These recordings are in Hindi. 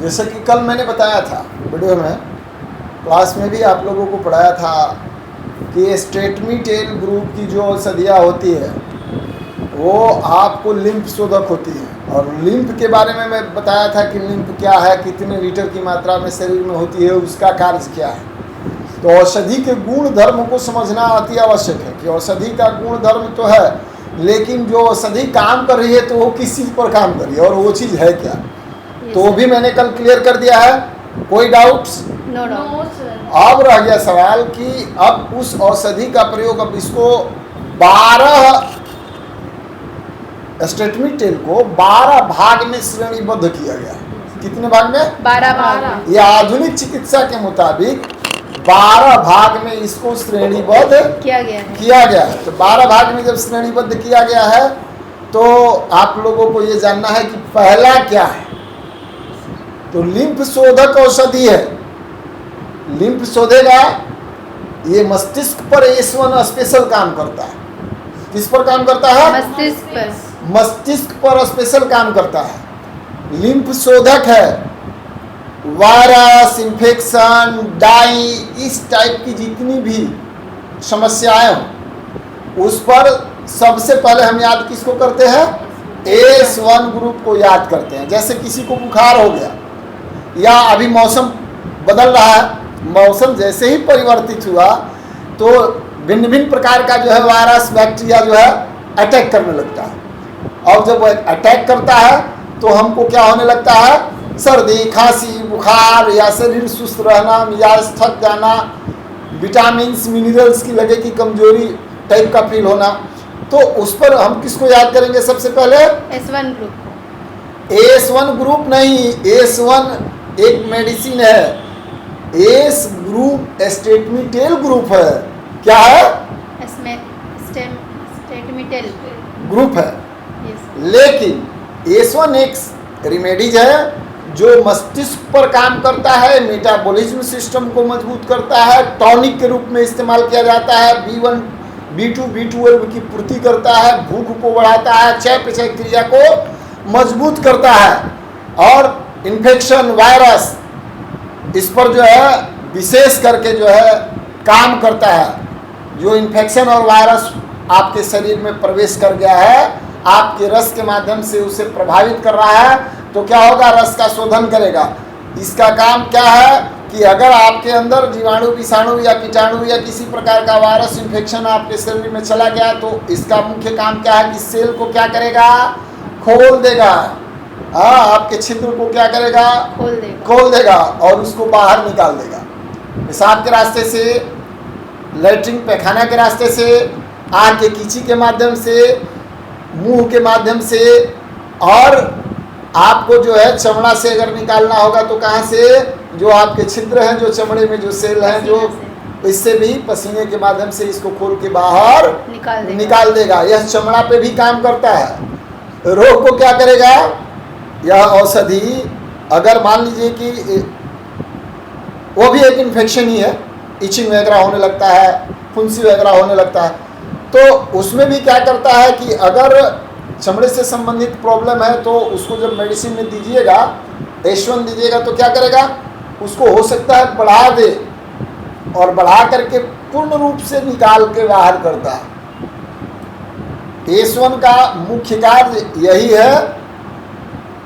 जैसे कि कल मैंने बताया था वीडियो में, क्लास में भी आप लोगों को पढ़ाया था कि स्ट्रेटमीटेल ग्रुप की जो औषधियाँ होती है वो आपको लिम्फ शोधक होती है। और लिम्फ के बारे में मैं बताया था कि लिम्फ क्या है, कितने लीटर की मात्रा में शरीर में होती है, उसका कार्य क्या है। तो औषधि के गुण धर्म को समझना अति आवश्यक है कि औषधि का गुण धर्म तो है, लेकिन जो औषधि काम कर रही है तो वो किस चीज़ पर काम कर रही है और वो चीज़ है क्या, तो वो भी मैंने कल क्लियर कर दिया है। कोई डाउट्स? No doubt. अब रह गया सवाल कि अब उस औषधि का प्रयोग, अब इसको 12 स्ट्रेटमीटेल को 12 भाग में श्रेणीबद्ध किया गया। कितने भाग में? 12 भाग। ये आधुनिक चिकित्सा के मुताबिक 12 भाग में इसको श्रेणीबद्ध किया गया है। तो 12 भाग में जब श्रेणीबद्ध किया गया है तो आप लोगों को ये जानना है कि पहला क्या है। तो लिम्फ शोधक औषधि है। लिम्फ शोधेगा, ये मस्तिष्क पर S1 स्पेशल काम करता है। किस पर काम करता है? मस्तिष्क पर स्पेशल काम करता है। लिम्फ शोधक है। वायरस, इन्फेक्शन, डाई, इस टाइप की जितनी भी समस्याएं हो उस पर सबसे पहले हम याद किसको करते हैं? S1 ग्रुप को याद करते हैं। जैसे किसी को बुखार हो गया या अभी मौसम बदल रहा है, मौसम जैसे ही परिवर्तित हुआ तो भिन्न भिन्न प्रकार का जो है वायरस, बैक्टीरिया जो है अटैक करने लगता है। और जब वो अटैक करता है तो हमको क्या होने लगता है? सर्दी, खांसी, बुखार या शरीर सुस्त रहना, मिजाज थक जाना, विटामिन्स मिनरल्स की लगे कि कमजोरी टाइप का फील होना। तो उस पर हम किसको याद करेंगे सबसे पहले? S1 group. S1 ग्रुप नहीं, S1 एक मेडिसिन है। एस ग्रुप स्ट्रेटमीटेल ग्रुप है। क्या है? स्ट्रेटमीटेल ग्रुप है। लेकिन S1 एक रिमेडीज है जो मस्तिष्क पर काम करता है, मेटाबॉलिज्म सिस्टम को मजबूत करता है, टॉनिक के रूप में इस्तेमाल किया जाता है, B1, B2, B12 की पूर्ति करता है, भूख को बढ़ाता है, चयापचय क्रिया को मजबूत करता है और इन्फेक्शन, वायरस, इस पर जो है विशेष करके जो है काम करता है। जो इन्फेक्शन और वायरस आपके शरीर में प्रवेश कर गया है, आपके रस के माध्यम से उसे प्रभावित कर रहा है, तो क्या होगा? रस का शोधन करेगा। इसका काम क्या है कि अगर आपके अंदर जीवाणु, विषाणु या कीटाणु या किसी प्रकार का वायरस इन्फेक्शन आपके शरीर में चला गया तो इसका मुख्य काम क्या है कि सेल को क्या करेगा? खोल देगा। हाँ, आपके छिद्र को क्या करेगा? खोल देगा और उसको बाहर निकाल देगा। पेशाब के रास्ते से, लैट्रिन पैखाना के रास्ते से, आँख के कीची के माध्यम से, मुंह के माध्यम से, और आपको जो है चमड़ा से अगर निकालना होगा तो कहाँ से? जो आपके छिद्र हैं, जो चमड़े में जो सेल हैं, जो इससे भी पसीने के माध्यम से इसको खोल के बाहर निकाल देगा। यह चमड़ा पे भी काम करता है। रोग को क्या करेगा? यह औषधि अगर मान लीजिए कि वो भी एक इन्फेक्शन ही है, इचिंग वगैरह होने लगता है, फुंसी वगैरह होने लगता है, तो उसमें भी क्या करता है कि अगर चमड़े से संबंधित प्रॉब्लम है तो उसको जब मेडिसिन में दीजिएगा, S1 दीजिएगा, तो क्या करेगा? उसको हो सकता है बढ़ा दे और बढ़ा करके पूर्ण रूप से निकाल के बाहर करता है। S1 का मुख्य कार्य यही है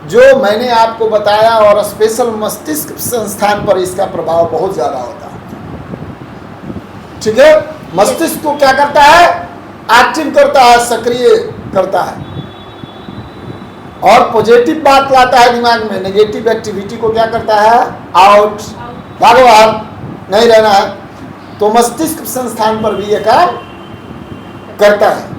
जो मैंने आपको बताया, और स्पेशल मस्तिष्क संस्थान पर इसका प्रभाव बहुत ज़्यादा होता है। ठीक है? मस्तिष्क को क्या करता है? एक्टिव करता है, सक्रिय करता है और पॉजिटिव बात लाता है दिमाग में। नेगेटिव एक्टिविटी को क्या करता है? आउट, भागो बाहर, नहीं रहना है। तो मस्तिष्क संस्थान पर भी ये काम करता है।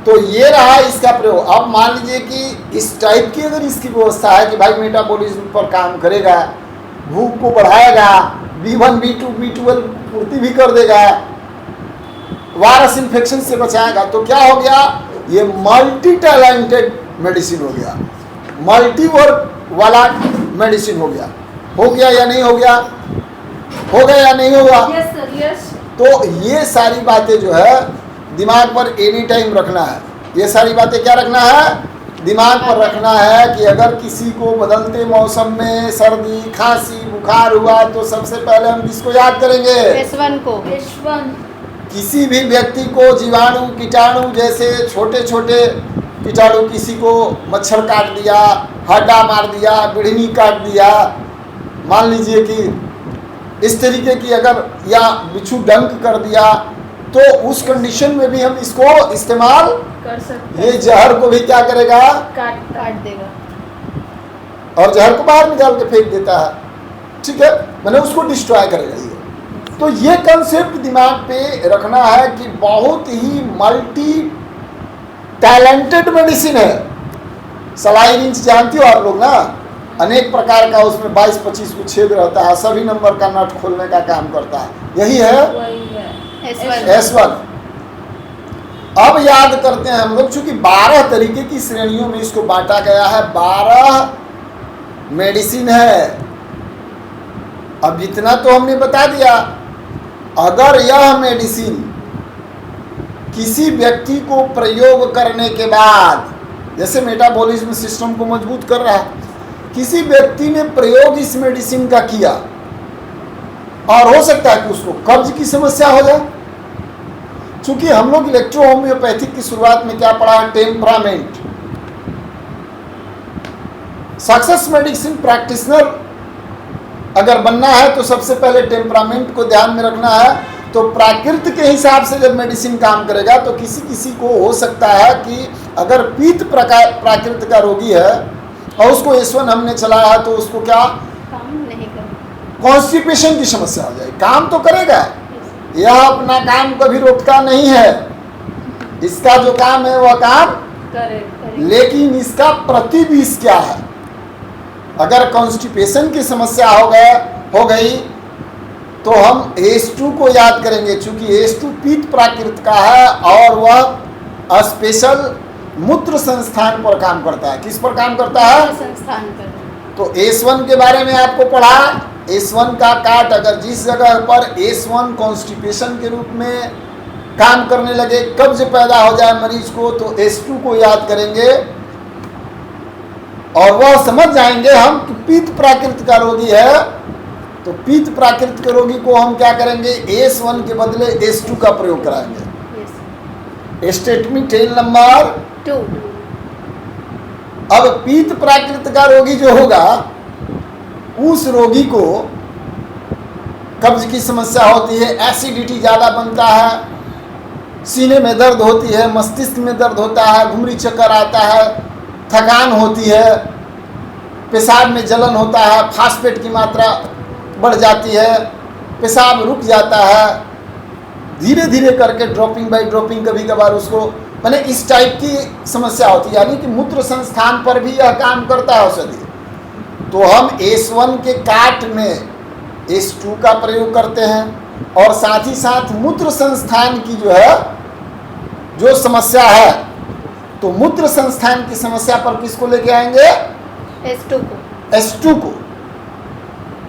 तो ये रहा इसका प्रयोग। अब मान लीजिए कि इस टाइप की अगर इसकी व्यवस्था है कि भाई मेटाबॉलिज्म पर काम करेगा, भूख को बढ़ाएगा, B1, B2, B12 पूर्ति भी कर देगा, वायरस इन्फेक्शन से बचाएगा, तो क्या हो गया? ये मल्टी टैलेंटेड मेडिसिन हो गया, मल्टी वर्क वाला मेडिसिन हो गया। हो गया या नहीं हो गया? हो गया या नहीं होगा? Yes sir, yes. तो ये सारी बातें जो है दिमाग पर एनी टाइम रखना है। ये सारी बातें क्या रखना है? दिमाग पर रखना है कि अगर किसी को बदलते मौसम में सर्दी खांसी बुखार हुआ तो सबसे पहले हम किसको याद करेंगे? S1 को। किसी भी व्यक्ति को जीवाणु कीटाणु जैसे छोटे छोटे कीटाणु, किसी को मच्छर काट दिया, हड्डा मार दिया, बिढ़नी काट दिया, मान लीजिए कि इस तरीके की अगर, या बिच्छू डंक कर दिया, तो उस कंडीशन में भी हम इसको इस्तेमाल कर सकते ये हैं। जहर को भी क्या करेगा? काट देगा। और जहर को बाहर निकाल के फेंक देता है, ठीक है, मैंने उसको डिस्ट्रॉय करेगा ये। तो ये कंसेप्ट दिमाग पे रखना है कि बहुत ही मल्टी टैलेंटेड मेडिसिन है। सलाई रिंच जानती हो आप लोग ना, अनेक प्रकार का उसमें 22-25 को छेद रहता है, सभी नंबर का नट खोलने का काम करता है, यही है S1। अब याद करते हैं हम लोग, चूंकि 12 तरीके की श्रेणियों में इसको बांटा गया है, 12 मेडिसिन है। अब इतना तो हमने बता दिया, अगर यह मेडिसिन किसी व्यक्ति को प्रयोग करने के बाद, जैसे मेटाबॉलिज्म सिस्टम को मजबूत कर रहा है, किसी व्यक्ति ने प्रयोग इस मेडिसिन का किया और हो सकता है कि उसको कब्ज की समस्या हो जाए। चूंकि हम लोग इलेक्ट्रो होम्योपैथिक की शुरुआत में क्या पढ़ा है? टेम्परामेंट। सक्सेस मेडिसिन प्रैक्टिशनर अगर बनना है तो सबसे पहले टेम्परामेंट को ध्यान में रखना है। तो प्राकृत के हिसाब से जब मेडिसिन काम करेगा तो किसी किसी को हो सकता है कि अगर पीत प्राकृत का रोगी है और उसको S1 हमने चलाया है तो उसको क्या काम नहीं कर, कॉन्स्टिपेशन की समस्या हो जाएगी। काम तो करेगा, यह अपना काम कभी रोकता नहीं है, इसका जो काम है वह काम करे। लेकिन इसका प्रतिविष क्या है? अगर कॉन्स्टिपेशन की समस्या हो गई तो हम S2 को याद करेंगे, चूंकि S2 पीत प्राकृत का है और वह स्पेशल मूत्र संस्थान पर काम करता है। किस पर काम करता है? संस्थान पर। तो S1 के बारे में आपको पढ़ा, S1 का काट अगर जिस जगह पर S1 कॉन्स्टिपेशन के रूप में काम करने लगे, कब्ज पैदा हो जाए मरीज को, तो S2 को याद करेंगे और वह समझ जाएंगे हम कि पीत प्राकृत का रोगी है, तो पीत प्राकृत के रोगी को हम क्या करेंगे? S1 के बदले S2 का प्रयोग कराएंगे। Statement number 2। अब पीत प्राकृत का रोगी जो होगा, उस रोगी को कब्ज की समस्या होती है, एसिडिटी ज़्यादा बनता है, सीने में दर्द होती है, मस्तिष्क में दर्द होता है, घुमरी चक्कर आता है, थकान होती है, पेशाब में जलन होता है, फास्फेट की मात्रा बढ़ जाती है, पेशाब रुक जाता है, धीरे धीरे करके ड्रॉपिंग बाय ड्रॉपिंग कभी कभार उसको, माने इस टाइप की समस्या होती है, यानी कि मूत्र संस्थान पर भी यह काम करता है औषधि। तो हम S1 के काट में S2 का प्रयोग करते हैं और साथ ही साथ मूत्र संस्थान की जो समस्या है, तो मूत्र संस्थान की समस्या पर किसको लेके आएंगे? S2 को।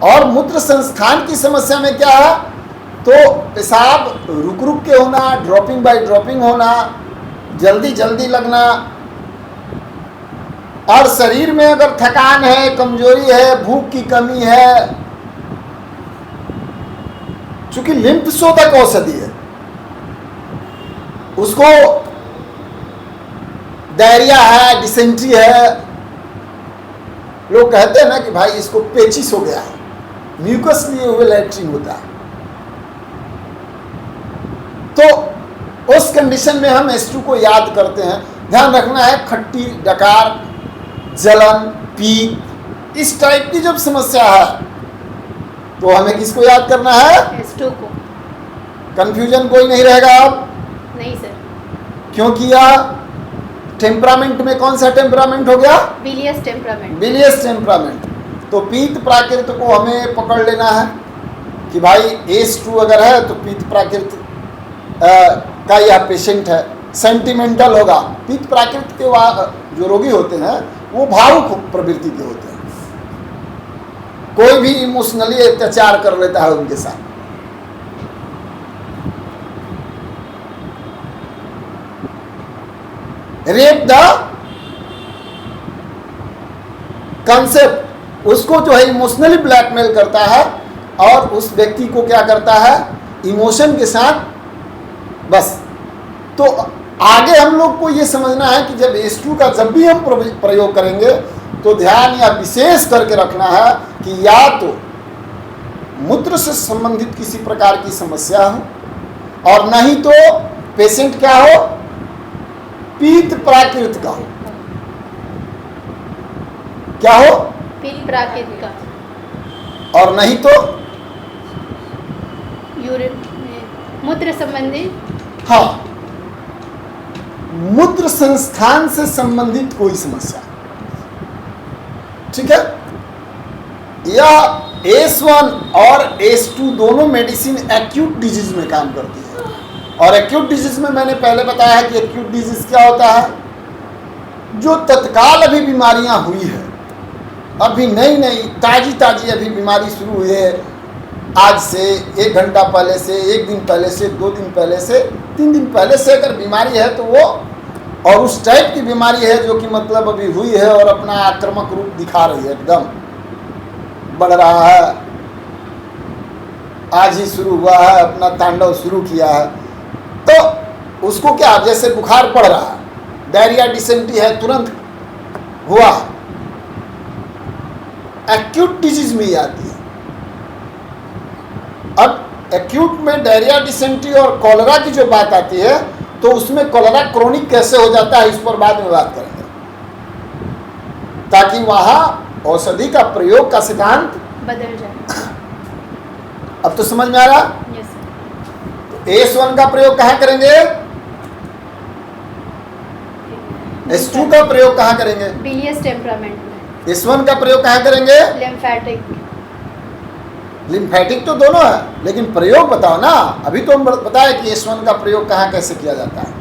और मूत्र संस्थान की समस्या में क्या है? तो पेशाब रुक रुक के होना, ड्रॉपिंग बाय ड्रॉपिंग होना, जल्दी जल्दी लगना, और शरीर में अगर थकान है, कमजोरी है, भूख की कमी है, चूंकि लिम्फ शोधक औषधि है, उसको डायरिया है, डिसेंट्री है, लोग कहते हैं ना कि भाई इसको पेचिस हो गया है, म्यूकस लिए हुए लैट्रिन होता है, तो उस कंडीशन में हम S2 को याद करते हैं। ध्यान रखना है, खट्टी डकार, जलन, पीत, इस टाइप की जब समस्या है तो हमें किसको याद करना है? S2 को। कंफ्यूजन कोई नहीं रहेगा अब? नहीं सर। क्योंकि यह टेम्परामेंट में कौन सा टेम्परामेंट हो गया? बिलियस टेम्परामेंट। बिलियस टेम्परामेंट। तो पीत प्राकृत को हमें पकड़ लेना है कि भाई S2 अगर है तो पीत प्राकृत का यह पेशेंट है, सेंटिमेंटल होगा। पीत प्राकृत के जो रोगी होते हैं वो भावुक प्रवृत्ति के होते हैं, कोई भी इमोशनली अत्याचार कर लेता है उनके साथ। रेप द कंसेप्ट उसको जो है इमोशनली ब्लैकमेल करता है और उस व्यक्ति को क्या करता है, इमोशन के साथ बस। तो आगे हम लोग को ये समझना है कि जब H2 का जब भी हम प्रयोग करेंगे तो ध्यान या विशेष करके रखना है कि या तो मूत्र से संबंधित किसी प्रकार की समस्या हो और नहीं तो पेशेंट क्या हो, पीत प्राकृत का हो। क्या हो, पीत प्राकृत का, और नहीं तो यूरिन मूत्र संबंधी, हाँ, मूत्र संस्थान से संबंधित कोई समस्या। ठीक है, यह H1 और H2 दोनों मेडिसिन एक्यूट डिजीज में काम करती है। और एक्यूट डिजीज में मैंने पहले बताया है कि एक्यूट डिजीज क्या होता है, जो तत्काल अभी बीमारियां हुई है, अभी नई नई ताजी ताजी अभी बीमारी शुरू हुई है, आज से 1 घंटा पहले से, 1 दिन पहले से, 2 दिन पहले से, 3 दिन पहले से अगर बीमारी है तो वो, और उस टाइप की बीमारी है जो कि मतलब अभी हुई है और अपना आक्रामक रूप दिखा रही है, एकदम बढ़ रहा है, आज ही शुरू हुआ है, अपना तांडव शुरू किया है, तो उसको क्या, जैसे बुखार पड़ रहा है, डायरिया डिसेंट्री है, तुरंत हुआ, एक्यूट डिजीज में ही आती है। अब एक्यूट में डायरिया डिसेंट्री और कॉलरा की जो बात आती है तो उसमें कॉलरा क्रोनिक कैसे हो जाता है इस पर बाद में बात करेंगे, ताकि वहां औषधि का प्रयोग का सिद्धांत बदल जाए। अब तो समझ में आ रहा। Yes sir. तो H1 का प्रयोग कहाँ करेंगे, H2 का प्रयोग कहाँ करेंगे, बिलियस टेम्परामेंट में। H1 का प्रयोग कहाँ करेंगे, लिम्फेटिक। लिम्फेटिक तो दोनों है, लेकिन प्रयोग बताओ ना। अभी तो हम बताए कि H1 का प्रयोग कहाँ कैसे किया जाता है।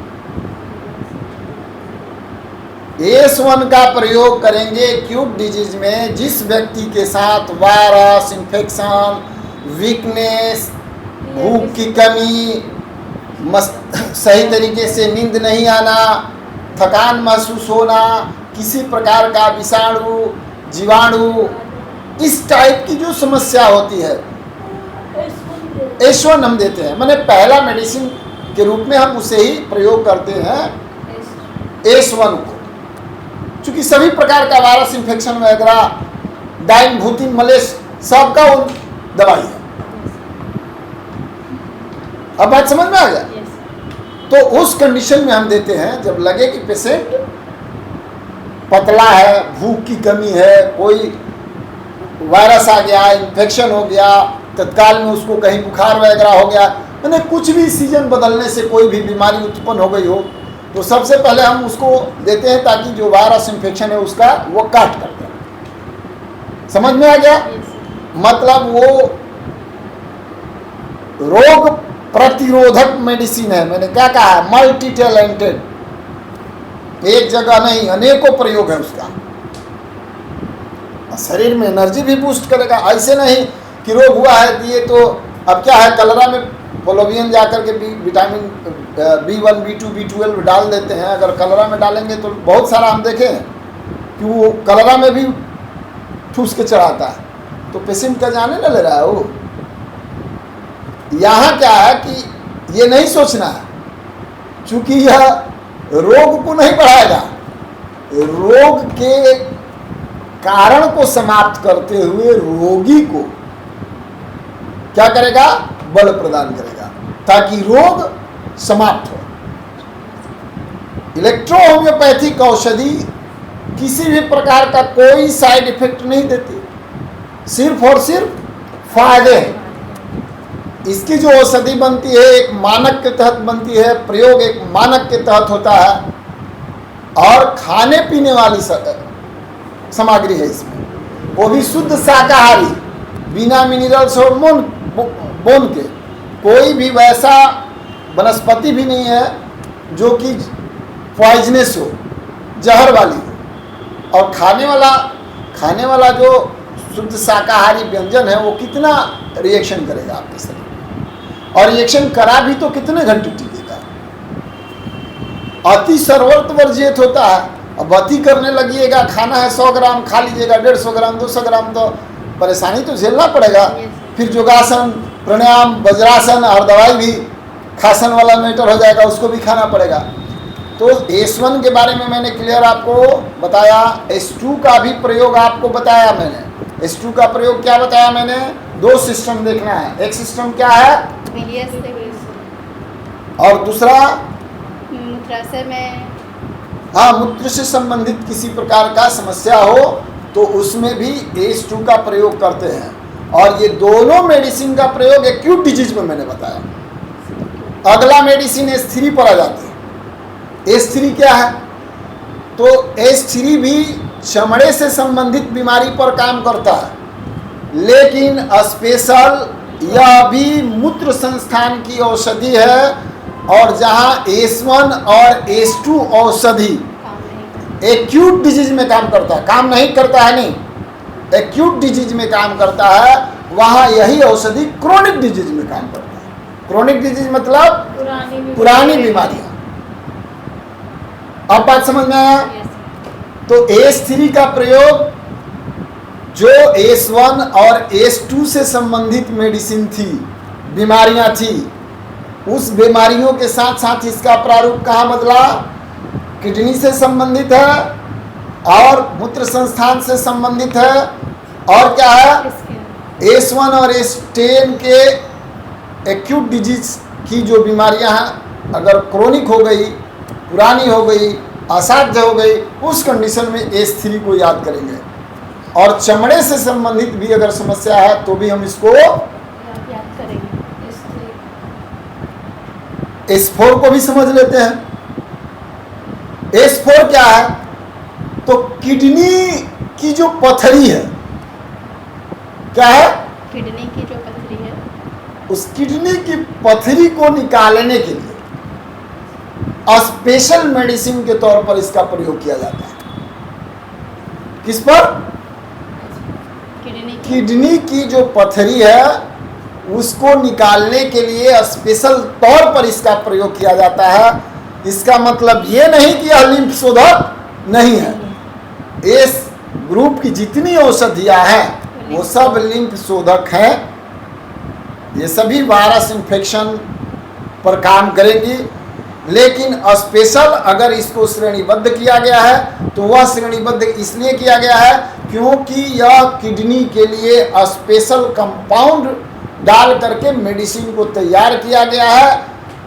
H1 का प्रयोग करेंगे एक्यूट डिजीज में, जिस व्यक्ति के साथ वायरस इन्फेक्शन, वीकनेस, भूख की कमी, सही तरीके से नींद नहीं आना, थकान महसूस होना, किसी प्रकार का विषाणु जीवाणु, इस टाइप की जो समस्या होती है, H1 हम देते हैं। मैंने पहला मेडिसिन के रूप में हम उसे ही प्रयोग करते हैं, H1 को, क्योंकि सभी प्रकार का वायरस इन्फेक्शन वगैरह, डाइन भूतिन मलेश, सबका वो दवाई है। अब बात समझ में आ गया। यस। तो उस कंडीशन में हम देते हैं जब लगे कि पेशेंट पतला है, भूख की कमी है, कोई वायरस आ गया, इन्फेक्शन हो गया, तत्काल में उसको कहीं बुखार वगैरह हो गया, मैंने कुछ भी सीजन बदलने से कोई भी बीमारी उत्पन्न हो गई हो, तो सबसे पहले हम उसको देते हैं ताकि जो वायरस इन्फेक्शन है उसका वो काट कर दे। समझ में आ गया। यस। मतलब वो रोग प्रतिरोधक मेडिसिन है। मैंने क्या कहा है, मल्टी टैलेंटेड, एक जगह नहीं, अनेकों प्रयोग है उसका। शरीर में एनर्जी भी बूस्ट करेगा। ऐसे नहीं कि रोग हुआ है दिए तो अब क्या है, कलरा में पोलोवियन जाकर के विटामिन B1 B2 B12 डाल देते हैं। अगर कलरा में डालेंगे तो बहुत सारा हम देखें कि वो कलरा में भी ठूस के चढ़ाता है, तो पेशेंट का जाने न ले रहा है वो। यहाँ क्या है कि ये नहीं सोचना है, चूंकि यह रोग को नहीं बढ़ाएगा, रोग के कारण को समाप्त करते हुए रोगी को क्या करेगा, बल प्रदान करेगा ताकि रोग समाप्त हो। इलेक्ट्रो होम्योपैथिक औषधि किसी भी प्रकार का कोई साइड इफेक्ट नहीं देती, सिर्फ और सिर्फ फायदे हैं। इसकी जो औषधि बनती है एक मानक के तहत बनती है, प्रयोग एक मानक के तहत होता है, और खाने पीने वाली सामग्री है इसमें, वो भी शुद्ध शाकाहारी, बिना मिनरल्स और बोन के। कोई भी वैसा वनस्पति भी नहीं है जो कि पॉइजनस हो, जहर वाली हो। और खाने वाला जो शुद्ध शाकाहारी व्यंजन है वो कितना रिएक्शन करेगा आपके शरीर में, और रिएक्शन करा भी तो कितने घंटे टिकेगा। अति सर्वत्र वर्जित होता है, अब अति करने लगिएगा, खाना है 100 ग्राम खा लीजिएगा, 150 ग्राम 200 ग्राम, तो परेशानी तो झेलना पड़ेगा। फिर योगासन, प्राणायाम, वज्रासन और दवाई भी खासन वाला मैटर हो जाएगा, उसको भी खाना पड़ेगा। तो S1 के बारे में मैंने क्लियर आपको बताया। S2 का भी प्रयोग आपको बताया मैंने। S2 का प्रयोग क्या बताया मैंने? 2 सिस्टम देखना है। एक सिस्टम क्या है और दूसरा मूत्राशय में, हाँ, मूत्र से संबंधित किसी प्रकार का समस्या हो तो उसमें भी S2 का प्रयोग करते हैं। और ये दोनों मेडिसिन का प्रयोग एक्यूट डिजीज में मैंने बताया। अगला मेडिसिन S3 पर आ जाती है। S3 क्या है? तो S3 भी चमड़े से संबंधित बीमारी पर काम करता है, लेकिन स्पेशल यह भी मूत्र संस्थान की औषधि है। और जहां S1 और S2 औषधि काम नहीं करता। एक्यूट डिजीज में काम करता है, काम नहीं करता है नहीं, एक्यूट डिजीज में काम करता है, वहां यही औषधि क्रोनिक डिजीज में काम करता है। क्रोनिक डिजीज मतलब पुरानी बीमारियां। अब बात समझ में आया? तो S3 का प्रयोग जो S1 और S2 से संबंधित मेडिसिन थी, बीमारियां थी, उस बीमारियों के साथ साथ इसका प्रारूप कहाँ बदला? किडनी से संबंधित है और मूत्र संस्थान से संबंधित है। और क्या है? S1 और S10 के एक्यूट डिजीज की जो बीमारियां हैं, अगर क्रोनिक हो गई, पुरानी हो गई, असाध्य हो गई, उस कंडीशन में S3 को याद करेंगे। और चमड़े से संबंधित भी अगर समस्या है तो भी हम इसको याद करेंगे। S4 को भी समझ लेते हैं। S4 क्या है? तो किडनी की जो पथरी है, क्या है? किडनी की जो पथरी है, उस किडनी की पथरी को निकालने के लिए स्पेशल मेडिसिन के तौर पर इसका प्रयोग किया जाता है। किस पर? किडनी की जो पथरी है उसको निकालने के लिए स्पेशल तौर पर इसका प्रयोग किया जाता है। इसका मतलब ये नहीं कि यह लिम्फ शोधक नहीं है। इस ग्रुप की जितनी औषधियां हैं वो सब लिम्फ शोधक हैं। ये सभी वायरस इन्फेक्शन पर काम करेंगी, लेकिन स्पेशल अगर इसको श्रेणीबद्ध किया गया है तो वह श्रेणीबद्ध इसलिए किया गया है क्योंकि यह किडनी के लिए स्पेशल कंपाउंड डाल करके मेडिसिन को तैयार किया गया है,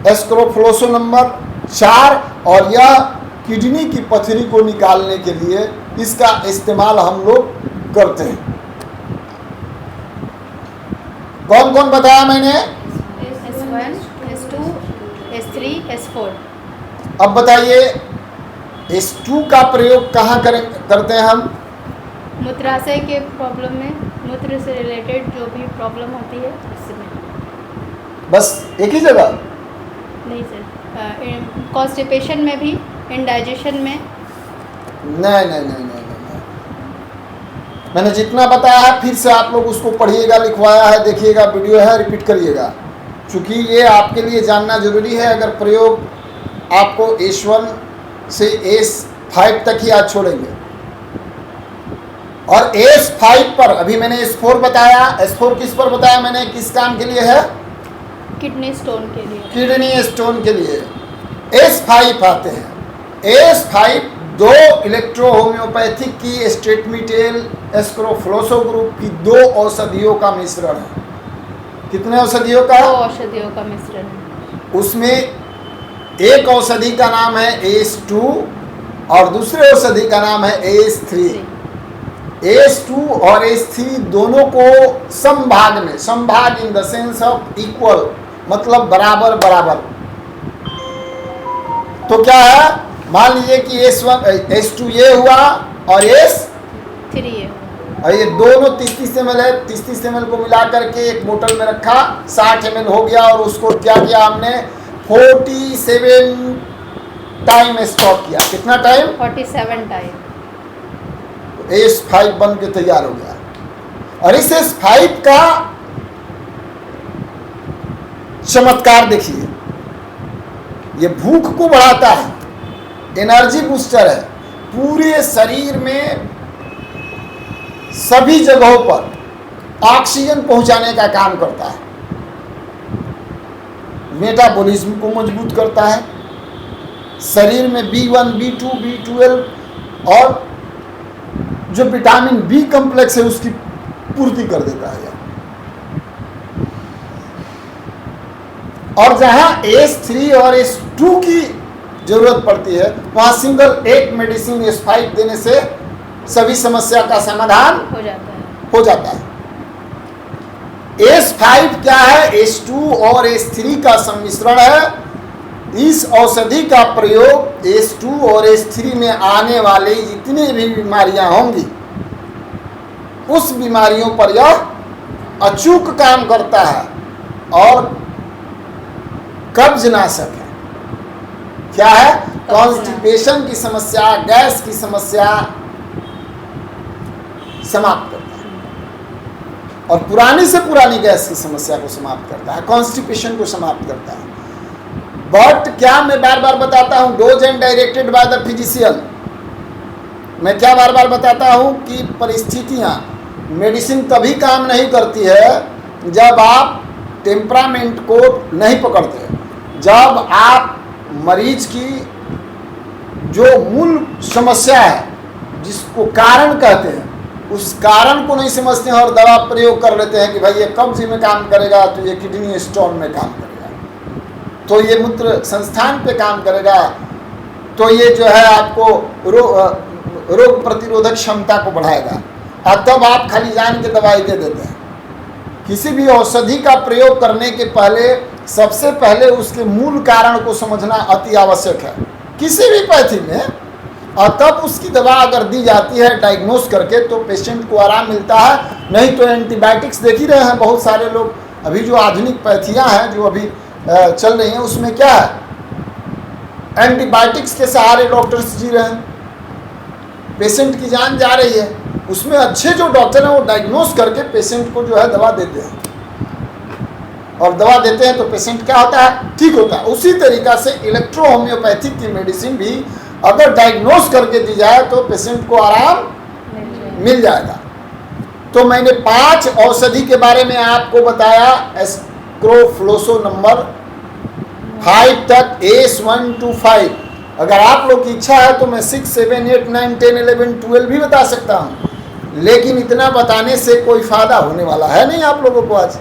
एस्क्रोफ्लोसो नंबर 4, और यह किडनी की पथरी को निकालने के लिए इसका इस्तेमाल हम लोग करते हैं। कौन कौन बताया मैंने? S1, S2, S3, S4। अब बताइए S2 का प्रयोग कहाँ करते हैं हम? मूत्राशय के प्रॉब्लम में, मूत्र से रिलेटेड जो भी प्रॉब्लम होती है उसमें। बस एक ही जगह? नहीं सर, कॉन्स्टिपेशन में भी, इंडाइजेशन में। नहीं। मैंने जितना बताया है फिर से आप लोग उसको पढ़िएगा, लिखवाया है, देखिएगा, वीडियो है, रिपीट करिएगा, क्योंकि ये आपके लिए जानना जरूरी है। अगर प्रयोग आपको S1 से S5 तक ही आज छोड़ेंगे, और S5 पर अभी मैंने S4 बताया। S4 किस पर बताया मैंने? किस काम के लिए है? किडनी स्टोन के लिए। किडनी स्टोन के लिए। S5 आते हैं। S5 दो इलेक्ट्रो होम्योपैथिक की स्ट्रेटमिटेल एस्क्रोफ्लोसो ग्रुप की 2 औषधियों का मिश्रण है। कितने औषधियों का? 2 औषधियों का मिश्रण है। उसमें एक औषधि का नाम है S2 और दूसरे औषधि का नाम है S3। S2 और S3 दोनों को समभाग में, समभाग in the sense of equal, मतलब बराबर बराबर। तो क्या है? मान लीजिए कि S2 ये हुआ और S3 ये, और ये दोनों 30-30 ml है। 30-30 ml को मिला करके एक बोतल में रखा, 60 ml हो गया, और उसको क्या किया हमने? 47 टाइम स्टॉप किया। कितना टाइम? 47 टाइम। S5 बन के तैयार हो गया। और इस S5 का चमत्कार देखिए, ये भूख को बढ़ाता है, एनर्जी बूस्टर है, पूरे शरीर में सभी जगहों पर ऑक्सीजन पहुंचाने का काम करता है, मेटाबॉलिज्म को मजबूत करता है, शरीर में B1, B2, B12 और जो विटामिन बी कॉम्प्लेक्स है उसकी पूर्ति कर देता है। और जहां S3 और S2 की जरूरत पड़ती है वहां सिंगल एक मेडिसिन S5 देने से सभी समस्या का समाधान हो जाता है। S5 क्या है? S2 और S3 का सम्मिश्रण है। इस औषधि का प्रयोग S2 और S3 में आने वाले जितनी भी बीमारियां होंगी उस बीमारियों पर यह अचूक काम करता है और कब्ज नाशक है। क्या है? कॉन्स्टिपेशन की समस्या, गैस की समस्या समाप्त करता है और पुरानी से पुरानी गैस की समस्या को समाप्त करता है, कॉन्स्टिपेशन को समाप्त करता है। बट क्या मैं बार बार बताता हूं, dose and directed by the physician. मैं क्या बार बार बताता हूं कि परिस्थितियां, मेडिसिन तभी काम नहीं करती है जब आप टेम्परामेंट को नहीं पकड़ते, जब आप मरीज की जो मूल समस्या है जिसको कारण कहते हैं उस कारण को नहीं समझते हैं और दवा प्रयोग कर लेते हैं कि भाई ये कब्ज में काम करेगा तो ये किडनी स्टोन में काम करेगा, तो ये मूत्र संस्थान पे काम करेगा, तो ये जो है आपको रोग प्रतिरोधक क्षमता को बढ़ाएगा, और तब आप खाली जान के दवाई दे देते हैं। किसी भी औषधि का प्रयोग करने के पहले सबसे पहले उसके मूल कारण को समझना अति आवश्यक है किसी भी पैथी में, और तब उसकी दवा अगर दी जाती है डायग्नोस करके तो पेशेंट को आराम मिलता है। नहीं तो एंटीबायोटिक्स देख ही रहे हैं बहुत सारे लोग, अभी जो आधुनिक पैथियां हैं जो अभी चल रही हैं उसमें क्या है, एंटीबायोटिक्स के सहारे डॉक्टर्स जी रहे हैं, पेशेंट की जान जा रही है। उसमें अच्छे जो डॉक्टर हैं वो डायग्नोस करके पेशेंट को जो है दवा देते हैं, और दवा देते हैं तो पेशेंट क्या होता है, ठीक होता है। उसी तरीका से इलेक्ट्रो होम्योपैथिक की मेडिसिन भी अगर डायग्नोस करके दी जाए तो पेशेंट को आराम मिल जाएगा। तो मैंने 5 औषधि के बारे में आपको बताया, एस्क्रोफ्लोसो नंबर 5 तक, S1 to 5। अगर आप लोग की इच्छा है तो मैं 6, 7, 8, 9, 10, 11, 12 भी बता सकता हूँ, लेकिन इतना बताने से कोई फायदा होने वाला है नहीं आप लोगों को। आज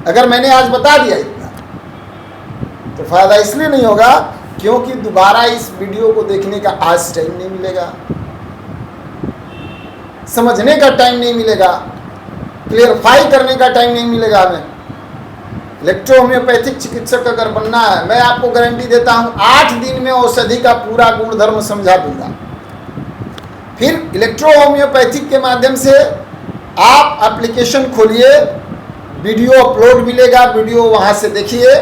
अगर मैंने आज बता दिया इतना तो फायदा इसलिए नहीं होगा क्योंकि दोबारा इस वीडियो को देखने का आज टाइम नहीं मिलेगा, समझने का टाइम नहीं मिलेगा, क्लियरफाई करने का टाइम नहीं मिलेगा। हमें इलेक्ट्रो होम्योपैथिक चिकित्सक अगर बनना है, मैं आपको गारंटी देता हूं 8 दिन में औषधि का पूरा गुणधर्म समझा दूंगा। फिर इलेक्ट्रो होम्योपैथिक के माध्यम से आप एप्लीकेशन खोलिए, वीडियो अपलोड मिलेगा, वीडियो वहां से देखिए।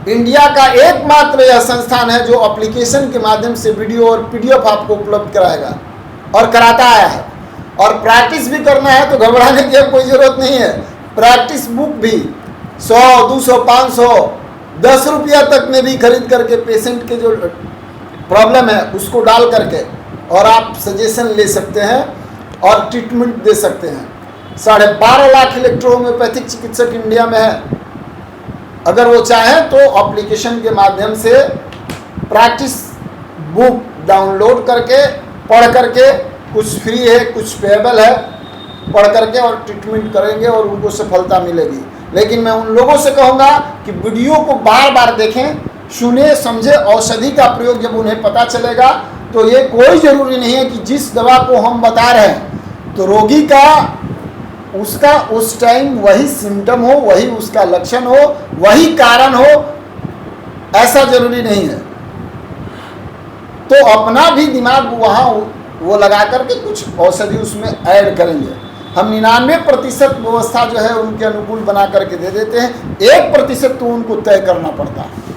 इंडिया का एकमात्र यह संस्थान है जो एप्लीकेशन के माध्यम से वीडियो और PDF आपको उपलब्ध कराएगा और कराता आया है। और प्रैक्टिस भी करना है तो घबराने की अब कोई ज़रूरत नहीं है। प्रैक्टिस बुक भी 100, 200, 500, 10 रुपया तक में भी खरीद करके पेशेंट के जो प्रॉब्लम है उसको डाल करके और आप सजेशन ले सकते हैं और ट्रीटमेंट दे सकते हैं। 12.5 लाख इलेक्ट्रो होम्योपैथिक चिकित्सक इंडिया में है। अगर वो चाहें तो एप्लीकेशन के माध्यम से प्रैक्टिस बुक डाउनलोड करके पढ़ करके, कुछ फ्री है कुछ पेएबल है, पढ़ करके और ट्रीटमेंट करेंगे और उनको सफलता मिलेगी। लेकिन मैं उन लोगों से कहूँगा कि वीडियो को बार बार देखें, सुने समझे। औषधि का प्रयोग जब उन्हें पता चलेगा तो ये कोई ज़रूरी नहीं है कि जिस दवा को हम बता रहे हैं तो रोगी का उसका उस टाइम वही सिम्टम हो, वही उसका लक्षण हो, वही कारण हो, ऐसा जरूरी नहीं है। तो अपना भी दिमाग वहाँ वो लगा करके कुछ औषधि उसमें ऐड करेंगे। हम 99% व्यवस्था जो है उनके अनुकूल बना करके दे देते हैं, 1% तो उनको तय करना पड़ता है।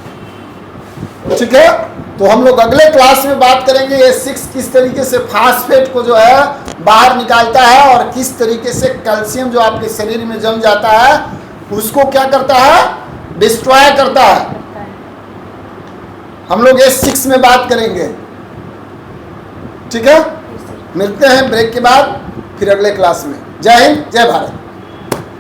ठीक है, तो हम लोग अगले क्लास में बात करेंगे S6 किस तरीके से फास्फेट को जो है बाहर निकालता है और किस तरीके से कैल्शियम जो आपके शरीर में जम जाता है उसको क्या करता है, डिस्ट्रॉय करता है। हम लोग S6 में बात करेंगे। ठीक है, यस सर। मिलते हैं ब्रेक के बाद फिर अगले क्लास में। जय हिंद, जय भारत।